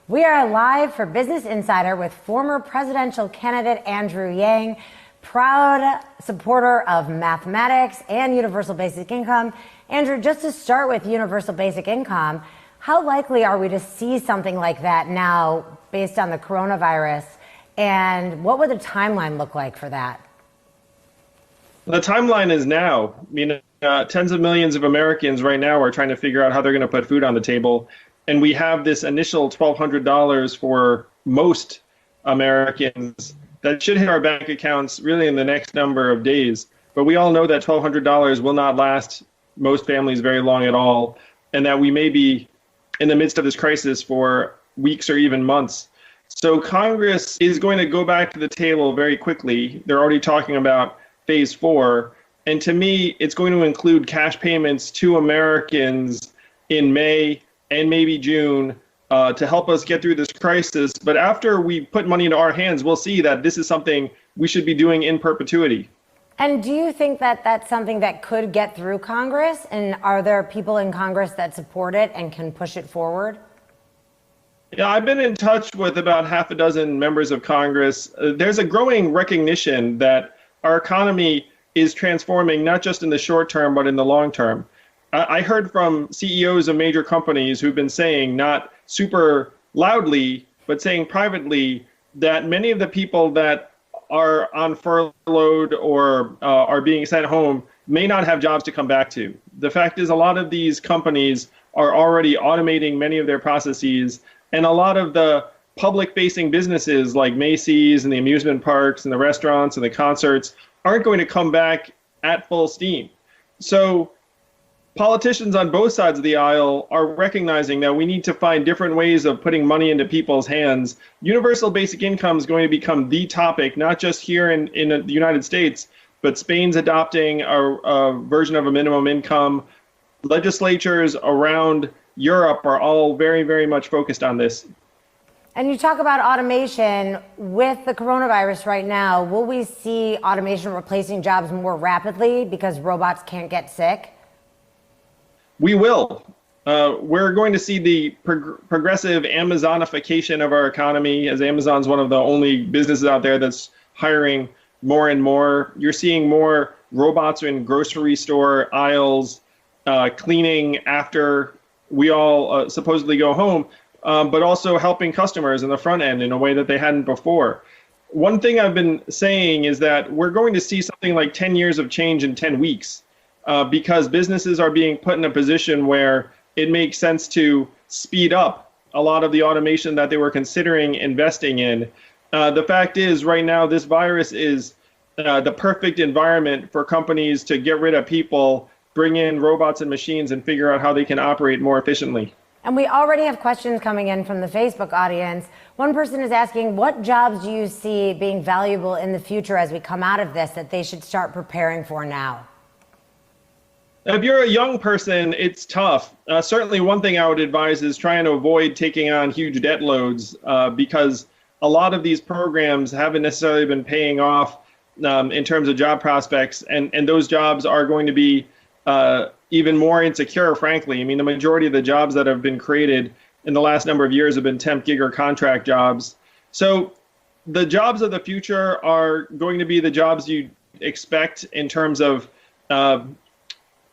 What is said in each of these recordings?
We are live for Business Insider with former presidential candidate Andrew Yang, proud supporter of mathematics and universal basic income. Andrew, just to start with universal basic income, how likely are we to see something like that now based on the coronavirus? And what would the timeline look like for that? The timeline is now. Tens of millions of Americans right now are trying to figure out how they're going to put food on the table. And we have this initial $1,200 for most Americans that should hit our bank accounts really in the next number of days. But we all know that $1,200 will not last most families very long at all, and that we may be in the midst of this crisis for weeks or even months. So Congress is going to go back to the table very quickly. They're already talking about phase 4. And to me, it's going to include cash payments to Americans in May and maybe June to help us get through this crisis. But after we put money into our hands, we'll see that this is something we should be doing in perpetuity. And do you think that that's something that could get through Congress? And are there people in Congress that support it and can push it forward? Yeah, I've been in touch with about half a dozen members of Congress. There's a growing recognition that our economy is transforming, not just in the short term, but in the long term. I heard from CEOs of major companies who've been saying, not super loudly, but saying privately, that many of the people that are on furloughed or are being sent home may not have jobs to come back to. The fact is, a lot of these companies are already automating many of their processes, and a lot of the public-facing businesses like Macy's and the amusement parks and the restaurants and the concerts aren't going to come back at full steam. So politicians on both sides of the aisle are recognizing that we need to find different ways of putting money into people's hands. Universal basic income is going to become the topic, not just here in the United States, but Spain's adopting a version of a minimum income. Legislatures around Europe are all very, very much focused on this. And you talk about automation. With the coronavirus right now, will we see automation replacing jobs more rapidly because robots can't get sick? We will. We're going to see the progressive Amazonification of our economy, as Amazon's one of the only businesses out there that's hiring more and more. You're seeing more robots in grocery store aisles, cleaning after we all supposedly go home, but also helping customers in the front end in a way that they hadn't before. One thing I've been saying is that we're going to see something like 10 years of change in 10 weeks because businesses are being put in a position where it makes sense to speed up a lot of the automation that they were considering investing in. The fact is, right now, this virus is the perfect environment for companies to get rid of people, bring in robots and machines, and figure out how they can operate more efficiently. And we already have questions coming in from the Facebook audience. One person is asking, what jobs do you see being valuable in the future as we come out of this that they should start preparing for now? If you're a young person, it's tough. Certainly one thing I would advise is trying to avoid taking on huge debt loads because a lot of these programs haven't necessarily been paying off in terms of job prospects, and those jobs are going to be even more insecure, frankly. I mean, the majority of the jobs that have been created in the last number of years have been temp, gig, or contract jobs. So the jobs of the future are going to be the jobs you expect in terms of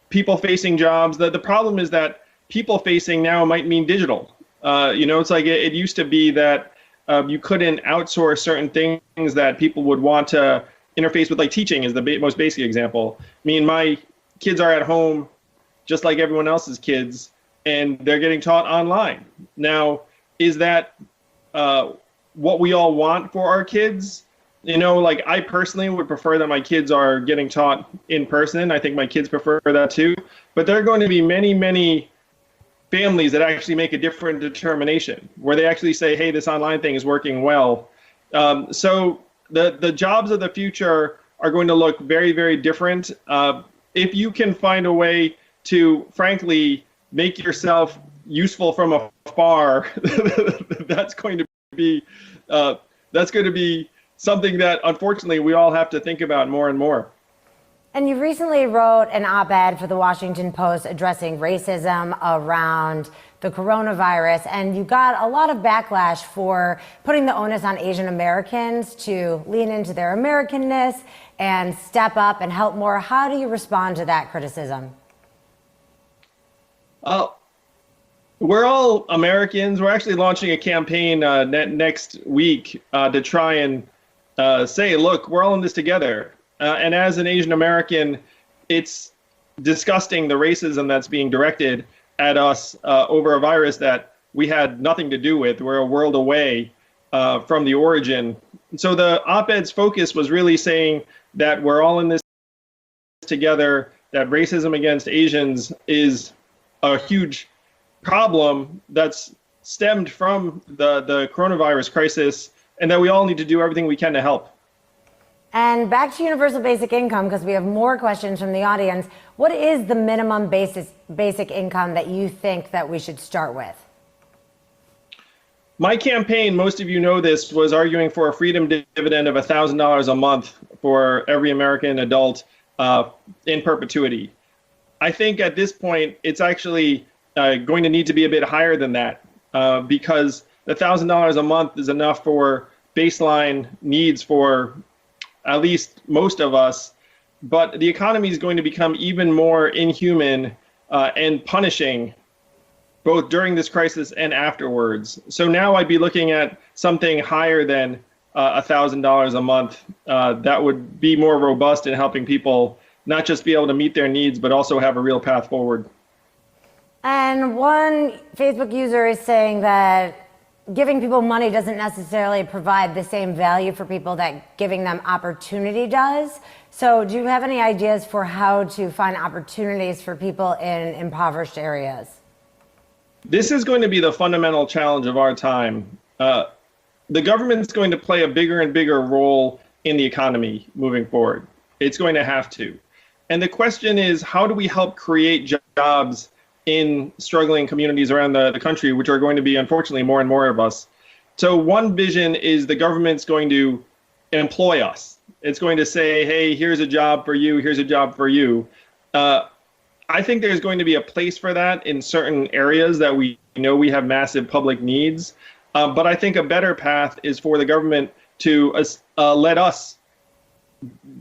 people-facing jobs. The problem is that people-facing now might mean digital. It's like it used to be that you couldn't outsource certain things that people would want to interface with, like teaching is the most basic example. I mean, my kids are at home just like everyone else's kids, and they're getting taught online. Now, is that what we all want for our kids? Like I personally would prefer that my kids are getting taught in person. I think my kids prefer that too. But there are going to be many, many families that actually make a different determination, where they actually say, hey, this online thing is working well. So the jobs of the future are going to look very, very different. If you can find a way to, frankly, make yourself useful from afar, that's going to be something that, unfortunately, we all have to think about more and more. And you recently wrote an op-ed for the Washington Post addressing racism around the coronavirus, and you got a lot of backlash for putting the onus on Asian Americans to lean into their Americanness and step up and help more. How do you respond to that criticism? We're all Americans. We're actually launching a campaign next week to try and say, look, we're all in this together. And as an Asian American, it's disgusting the racism that's being directed at us over a virus that we had nothing to do with. We're a world away from the origin. So the op-ed's focus was really saying that we're all in this together, that racism against Asians is a huge problem that's stemmed from the coronavirus crisis, and that we all need to do everything we can to help. And back to universal basic income, because we have more questions from the audience. What is the minimum basic income that you think that we should start with? My campaign, most of you know this, was arguing for a freedom dividend of $1,000 a month for every American adult in perpetuity. I think at this point, it's actually going to need to be a bit higher than that because the $1,000 a month is enough for baseline needs for at least most of us. But the economy is going to become even more inhuman and punishing both during this crisis and afterwards. So now I'd be looking at something higher than $1,000 a month that would be more robust in helping people not just be able to meet their needs, but also have a real path forward. And one Facebook user is saying that giving people money doesn't necessarily provide the same value for people that giving them opportunity does. So do you have any ideas for how to find opportunities for people in impoverished areas? This is going to be the fundamental challenge of our time. The government's going to play a bigger and bigger role in the economy moving forward. It's going to have to. And the question is, how do we help create jobs in struggling communities around the country, which are going to be, unfortunately, more and more of us? So one vision is the government's going to employ us. It's going to say, hey, here's a job for you, here's a job for you. I think there's going to be a place for that in certain areas that we know we have massive public needs. But I think a better path is for the government to let us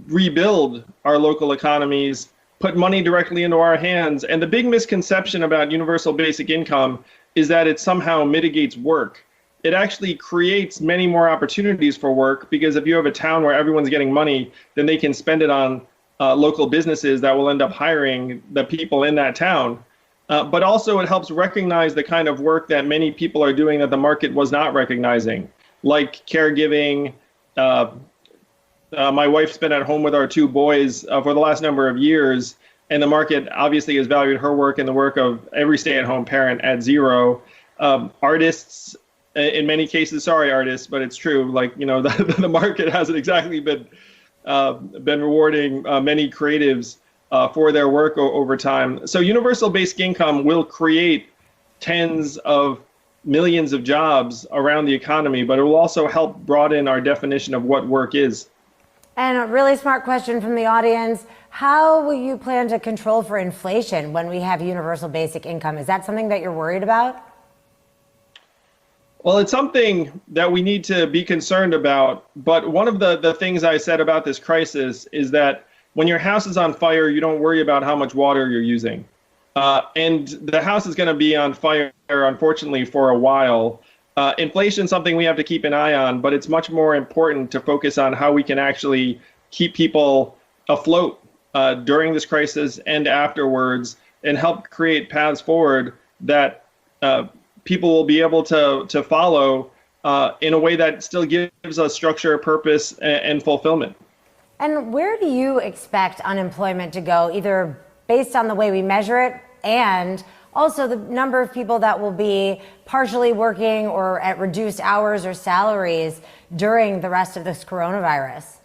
rebuild our local economies, put money directly into our hands. And the big misconception about universal basic income is that it somehow mitigates work. It actually creates many more opportunities for work, because if you have a town where everyone's getting money, then they can spend it on local businesses that will end up hiring the people in that town. But also it helps recognize the kind of work that many people are doing that the market was not recognizing, like caregiving. My wife's been at home with our two boys for the last number of years, and the market obviously has valued her work and the work of every stay-at-home parent at zero. Artists, in many cases, sorry artists, but it's true. Like, you know, the market hasn't exactly been rewarding many creatives for their work over time. So universal basic income will create tens of millions of jobs around the economy, but it will also help broaden our definition of what work is. And a really smart question from the audience: how will you plan to control for inflation when we have universal basic income? Is that something that you're worried about? Well, it's something that we need to be concerned about. But one of the things I said about this crisis is that when your house is on fire, you don't worry about how much water you're using. And the house is going to be on fire, unfortunately, for a while. Inflation is something we have to keep an eye on, but it's much more important to focus on how we can actually keep people afloat during this crisis and afterwards, and help create paths forward that people will be able to follow in a way that still gives us structure, purpose, and fulfillment. And where do you expect unemployment to go, either based on the way we measure it and also the number of people that will be partially working or at reduced hours or salaries during the rest of this coronavirus?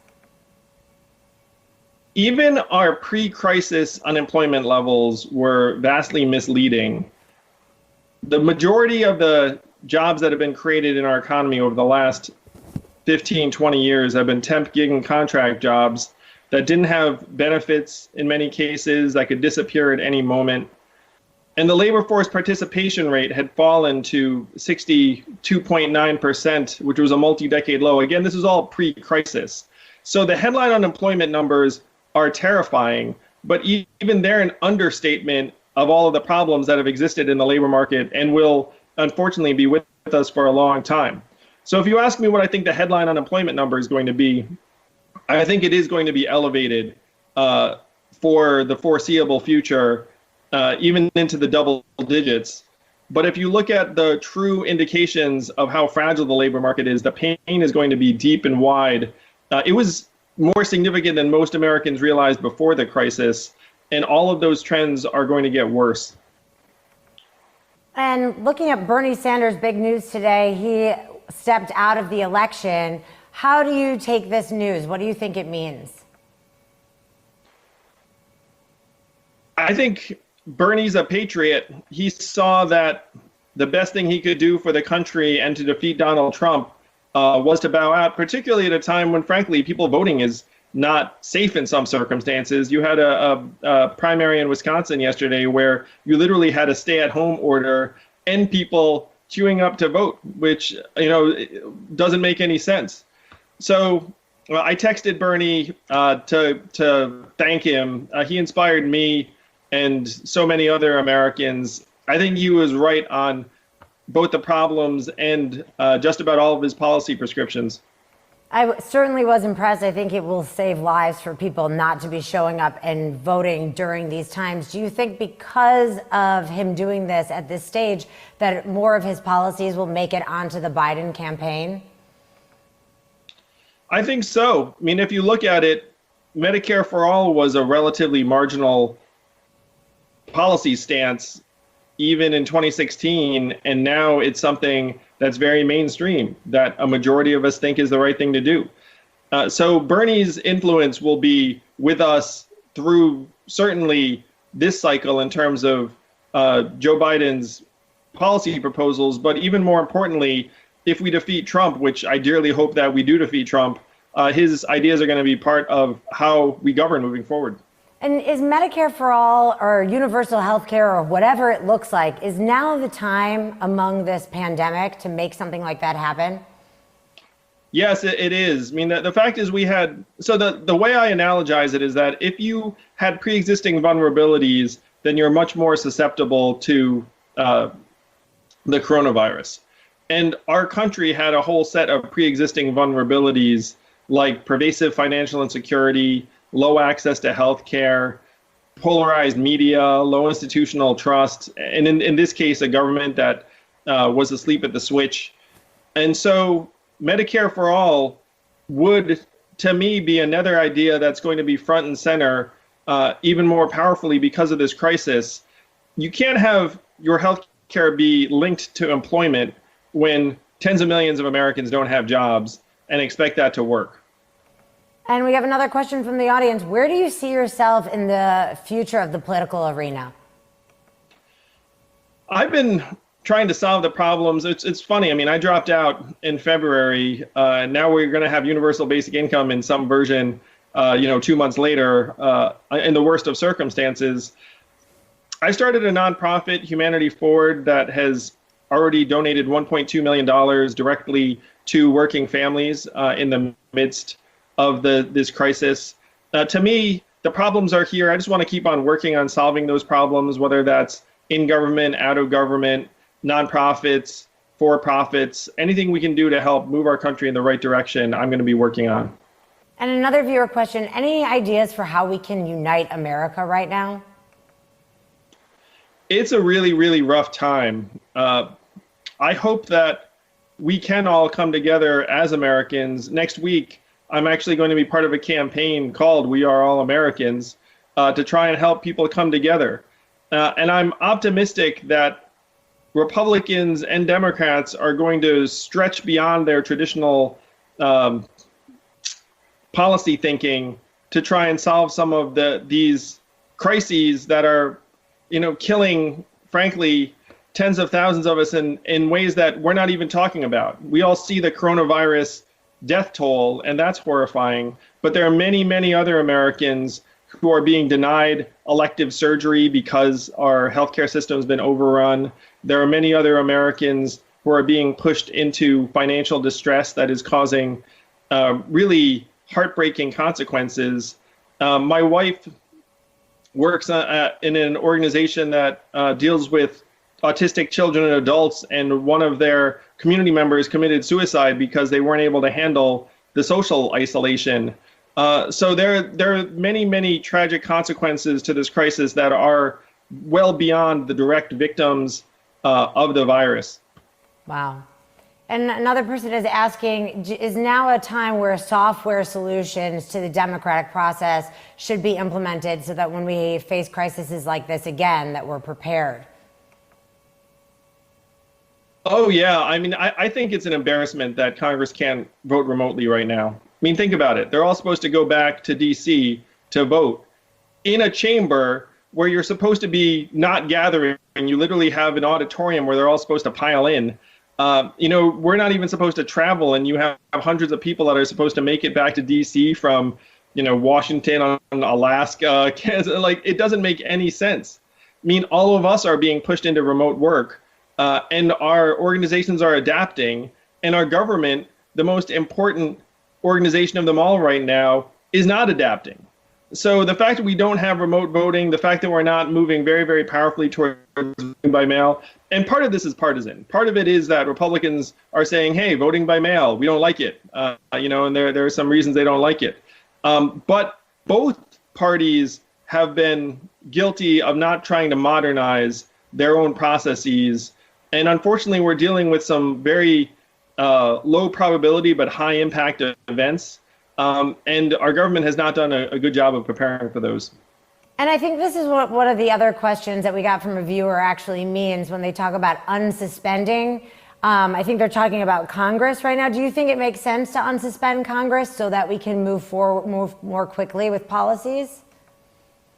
Even our pre-crisis unemployment levels were vastly misleading. The majority of the jobs that have been created in our economy over the last 15, 20 years have been temp, gig, and contract jobs that didn't have benefits in many cases, that could disappear at any moment. And the labor force participation rate had fallen to 62.9%, which was a multi-decade low. Again, this is all pre-crisis. So the headline unemployment numbers are terrifying, but even they're an understatement of all of the problems that have existed in the labor market and will unfortunately be with us for a long time. So if you ask me what I think the headline unemployment number is going to be, I think it is going to be elevated for the foreseeable future, even into the double digits. But if you look at the true indications of how fragile the labor market is, the pain is going to be deep and wide. It was more significant than most Americans realized before the crisis, and all of those trends are going to get worse. And looking at Bernie Sanders' big news today, he stepped out of the election. How do you take this news? What do you think it means? I think Bernie's a patriot. He saw that the best thing he could do for the country and to defeat Donald Trump was to bow out, particularly at a time when, frankly, people voting is not safe in some circumstances. You had a primary in Wisconsin yesterday where you literally had a stay-at-home order and people queuing up to vote, which doesn't make any sense. So I texted Bernie to thank him. He inspired me and so many other Americans. I think he was right on both the problems and just about all of his policy prescriptions. I certainly was impressed. I think it will save lives for people not to be showing up and voting during these times. Do you think because of him doing this at this stage that more of his policies will make it onto the Biden campaign? I think so. I mean, if you look at it, Medicare for All was a relatively marginal policy stance even in 2016, and now it's something that's very mainstream that a majority of us think is the right thing to do. So Bernie's influence will be with us through certainly this cycle in terms of Joe Biden's policy proposals, but even more importantly, if we defeat Trump, which I dearly hope that we do defeat Trump, his ideas are going to be part of how we govern moving forward. And is Medicare for All or universal health care or whatever it looks like, is now the time among this pandemic to make something like that happen? Yes, it is. I mean, the fact is the way I analogize it is that if you had pre-existing vulnerabilities, then you're much more susceptible to the coronavirus. And our country had a whole set of pre-existing vulnerabilities like pervasive financial insecurity, low access to health care, polarized media, low institutional trust, and in this case, a government that was asleep at the switch. And so Medicare for All would, to me, be another idea that's going to be front and center even more powerfully because of this crisis. You can't have your health care be linked to employment when tens of millions of Americans don't have jobs and expect that to work. And we have another question from the audience. Where do you see yourself in the future of the political arena? I've been trying to solve the problems. It's funny. I mean, I dropped out in February. Now we're going to have universal basic income in some version, 2 months later, in the worst of circumstances. I started a nonprofit, Humanity Forward, that has already donated $1.2 million directly to working families in the midst of this crisis. To me, the problems are here. I just want to keep on working on solving those problems, whether that's in government, out of government, nonprofits, for-profits, anything we can do to help move our country in the right direction, I'm going to be working on. And another viewer question, any ideas for how we can unite America right now? It's a really, really rough time. I hope that we can all come together as Americans. Next week, I'm actually going to be part of a campaign called We Are All Americans to try and help people come together. And I'm optimistic that Republicans and Democrats are going to stretch beyond their traditional policy thinking to try and solve some of these crises that are, killing, frankly, tens of thousands of us in ways that we're not even talking about. We all see the coronavirus death toll, and that's horrifying. But there are many, many other Americans who are being denied elective surgery because our healthcare system has been overrun. There are many other Americans who are being pushed into financial distress that is causing really heartbreaking consequences. My wife works in an organization that deals with autistic children and adults, and one of their community members committed suicide because they weren't able to handle the social isolation. So there are many, many tragic consequences to this crisis that are well beyond the direct victims of the virus. Wow. And another person is asking, is now a time where software solutions to the democratic process should be implemented so that when we face crises like this again, that we're prepared? Oh, yeah. I mean, I think it's an embarrassment that Congress can't vote remotely right now. I mean, think about it. They're all supposed to go back to D.C. to vote in a chamber where you're supposed to be not gathering. You literally have an auditorium where they're all supposed to pile in. We're not even supposed to travel, and you have hundreds of people that are supposed to make it back to D.C. from, Washington, on Alaska. Like, it doesn't make any sense. I mean, all of us are being pushed into remote work. And our organizations are adapting, and our government, the most important organization of them all right now, is not adapting. So the fact that we don't have remote voting, the fact that we're not moving very, very powerfully towards voting by mail, and part of this is partisan. Part of it is that Republicans are saying, hey, voting by mail, we don't like it, and there are some reasons they don't like it. But both parties have been guilty of not trying to modernize their own processes. And unfortunately, we're dealing with some very low probability but high impact events. And our government has not done a good job of preparing for those. And I think this is what one of the other questions that we got from a viewer actually means when they talk about unsuspending. I think they're talking about Congress right now. Do you think it makes sense to unsuspend Congress so that we can move more quickly with policies?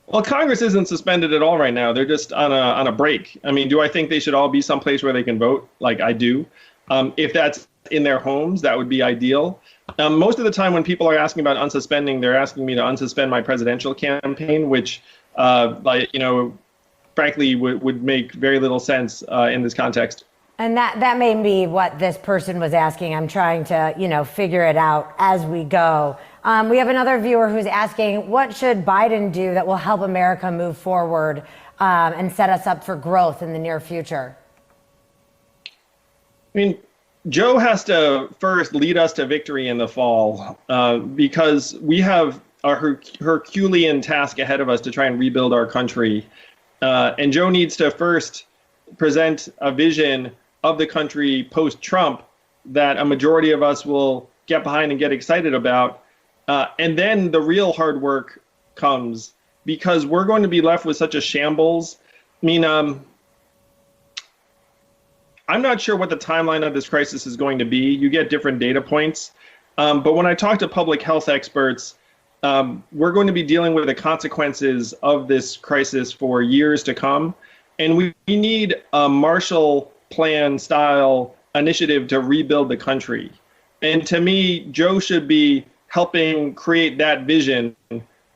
Well, Congress isn't suspended at all right now. They're just on a break. I mean, do I think they should all be someplace where they can vote? Like, I do. If that's in their homes, that would be ideal. Most of the time when people are asking about unsuspending, they're asking me to unsuspend my presidential campaign, which, frankly, would make very little sense in this context. And that may be what this person was asking. I'm trying to, figure it out as we go. We have another viewer who's asking, what should Biden do that will help America move forward and set us up for growth in the near future? I mean, Joe has to first lead us to victory in the fall because we have a Herculean task ahead of us to try and rebuild our country. And Joe needs to first present a vision of the country post-Trump that a majority of us will get behind and get excited about. And then the real hard work comes because we're going to be left with such a shambles. I mean, I'm not sure what the timeline of this crisis is going to be. You get different data points. But when I talk to public health experts, we're going to be dealing with the consequences of this crisis for years to come. And we need a Marshall Plan style initiative to rebuild the country. And to me, Joe should be helping create that vision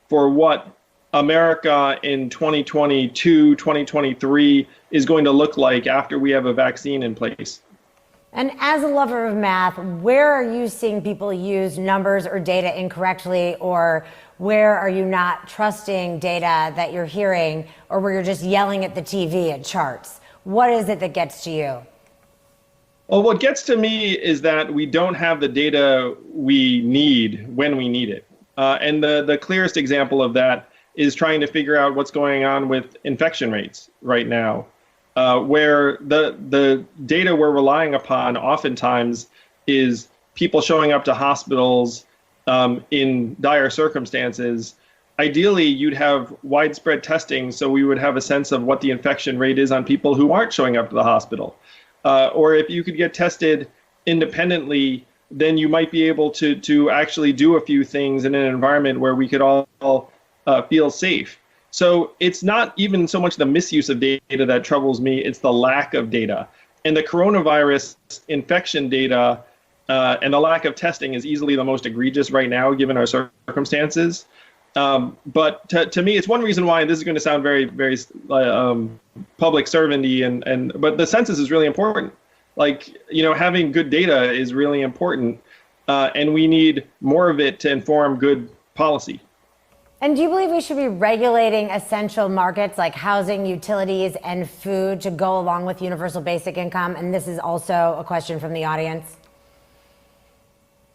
for what America in 2022, 2023 is going to look like after we have a vaccine in place. And as a lover of math, where are you seeing people use numbers or data incorrectly, or where are you not trusting data that you're hearing, or where you're just yelling at the TV at charts? What is it that gets to you? Well, what gets to me is that we don't have the data we need when we need it. And the clearest example of that is trying to figure out what's going on with infection rates right now, where the data we're relying upon oftentimes is people showing up to hospitals in dire circumstances. Ideally, you'd have widespread testing so we would have a sense of what the infection rate is on people who aren't showing up to the hospital. Or if you could get tested independently, then you might be able to actually do a few things in an environment where we could all feel safe. So it's not even so much the misuse of data that troubles me, it's the lack of data. And the coronavirus infection data and the lack of testing is easily the most egregious right now, given our circumstances. But to me, it's one reason why, and this is going to sound very, very public servant-y, but the census is really important. Like, having good data is really important, and we need more of it to inform good policy. And do you believe we should be regulating essential markets like housing, utilities, and food to go along with universal basic income? And this is also a question from the audience.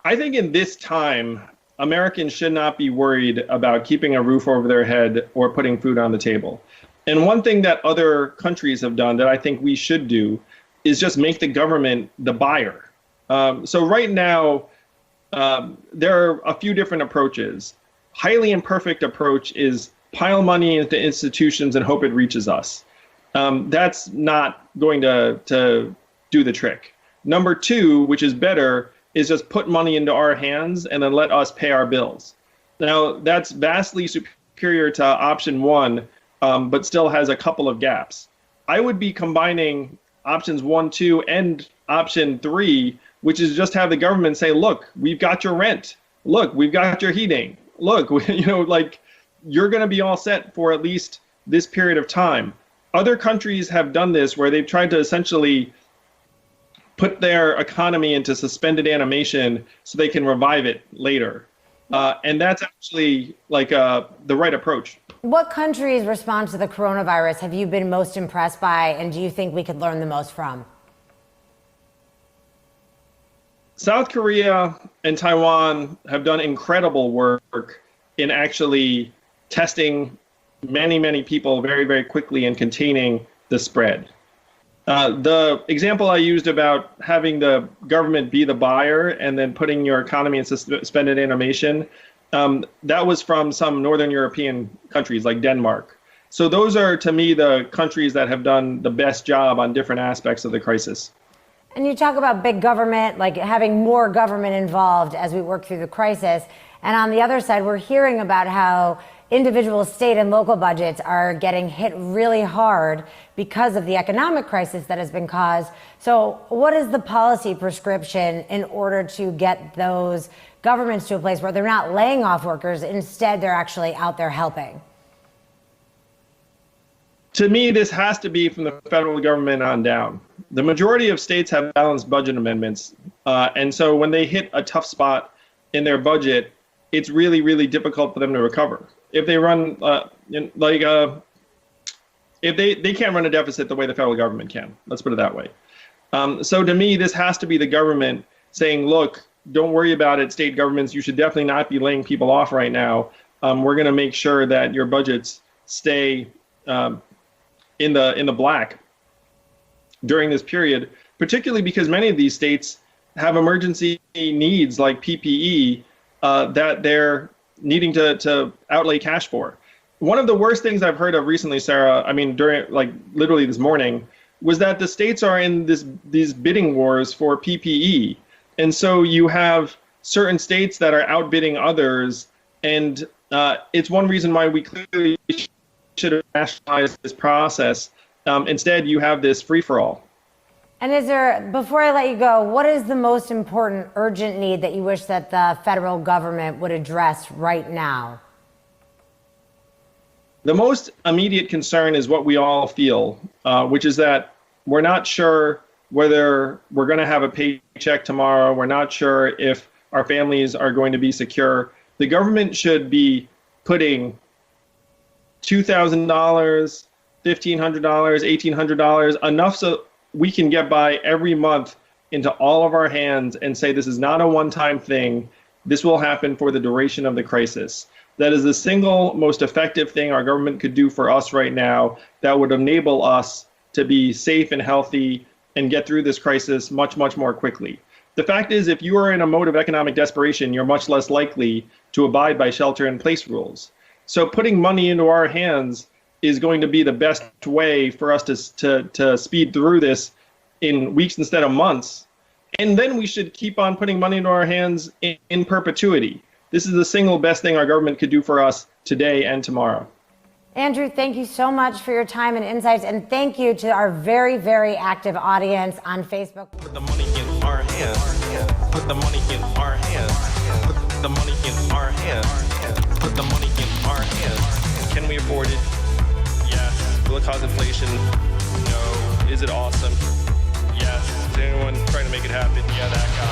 I think in this time, Americans should not be worried about keeping a roof over their head or putting food on the table. And one thing that other countries have done that I think we should do is just make the government the buyer. So right now, there are a few different approaches. Highly imperfect approach is pile money into institutions and hope it reaches us. That's not going to do the trick. Number two, which is better, is just put money into our hands and then let us pay our bills. Now, that's vastly superior to option one, but still has a couple of gaps. I would be combining options 1, 2, and option 3, which is just have the government say, look, we've got your rent. Look, we've got your heating. Look, you're going to be all set for at least this period of time. Other countries have done this where they've tried to essentially put their economy into suspended animation so they can revive it later. And that's actually the right approach. What countries' response to the coronavirus have you been most impressed by, and do you think we could learn the most from? South Korea and Taiwan have done incredible work in actually testing many, many people very, very quickly and containing the spread. The example I used about having the government be the buyer and then putting your economy in suspended animation, that was from some Northern European countries like Denmark. So those are, to me, the countries that have done the best job on different aspects of the crisis. And you talk about big government, like having more government involved as we work through the crisis. And on the other side, we're hearing about how individual state and local budgets are getting hit really hard because of the economic crisis that has been caused. So what is the policy prescription in order to get those governments to a place where they're not laying off workers, instead they're actually out there helping? To me, this has to be from the federal government on down. The majority of states have balanced budget amendments. And so when they hit a tough spot in their budget, it's really, really difficult for them to recover. If they run, if they can't run a deficit the way the federal government can, let's put it that way. So to me, this has to be the government saying, look, don't worry about it, state governments, you should definitely not be laying people off right now. We're gonna make sure that your budgets stay in the black during this period, particularly because many of these states have emergency needs like PPE that they're needing to outlay cash for. One of the worst things I've heard of recently, Sarah, I mean, during literally this morning, was that the states are in these bidding wars for PPE. And so you have certain states that are outbidding others. And it's one reason why we clearly should have nationalized this process. Instead, you have this free-for-all. And is there, before I let you go, what is the most important urgent need that you wish that the federal government would address right now? The most immediate concern is what we all feel, which is that we're not sure whether we're going to have a paycheck tomorrow. We're not sure if our families are going to be secure. The government should be putting $2,000, $1,500, $1,800, enough so we can get by every month into all of our hands and say this is not a one-time thing. This will happen for the duration of the crisis. That is the single most effective thing our government could do for us right now that would enable us to be safe and healthy and get through this crisis much, much more quickly. The fact is, if you are in a mode of economic desperation, you're much less likely to abide by shelter-in-place rules. So putting money into our hands is going to be the best way for us to speed through this in weeks instead of months. And then we should keep on putting money into our hands in perpetuity. This is the single best thing our government could do for us today and tomorrow. Andrew, thank you so much for your time and insights. And thank you to our very, very active audience on Facebook. Put the money in our hands. Put the money in our hands. Put the money in our hands. put the money in our hands. Can we afford it? Yes. Will it cause inflation? No. Is it awesome? Yes. Is anyone trying to make it happen? Yeah, that guy.